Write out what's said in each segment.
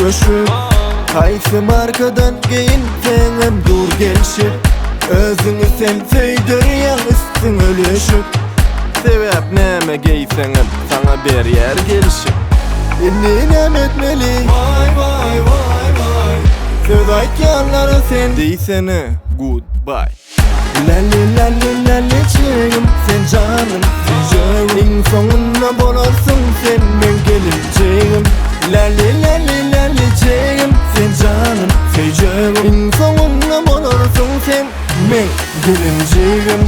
görüşüp Kaysı markadan giyinsenem dur gelişip Özünü sen söydürýän üstün ölüşüp Sebäp näme giysenem sana bir yer gelişip Indi näme etmeli Vay vay vay vay Söz aýtýanlara sen diýsene goodbye Lalli lalli lalli çeğim sen canım Yüreğin sonuna bolarsun sen men geleceğim Lalli lalli lalli çeğim sen canım Yüreğin sonuna bolarsun sen men geleceğim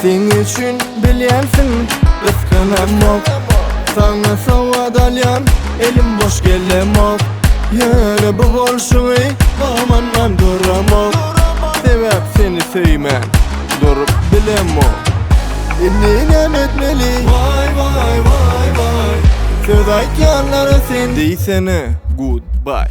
Sen üçün bilýänsin kıskanamok Sana sowadalan elim boş gelemok Ýöne bu bolşuňy amandan duramok Sebäp seni söýmän durup bilemok Indi näme etmeli Vay vay vay vay Söz aýtýanlara sen diýsene goodbye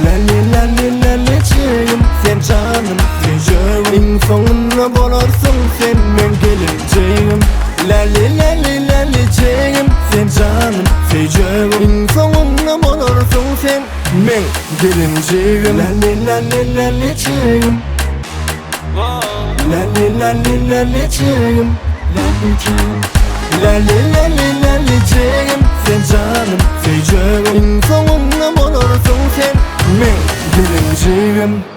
Lalli lalli lalli çeğim sen canım Yüreğin sonuna bolarsun sen men geleceğim Lalli lalli lalli çeğim sen canım Yüreğin sonuna bolarsun sen men geleceğim Lalli lalli lalli çeğim Lalli lalli lalli çeğim Lalli lalli lalli çeğim sen canım Yüreğin sonuna bolarsun sen men geleceğim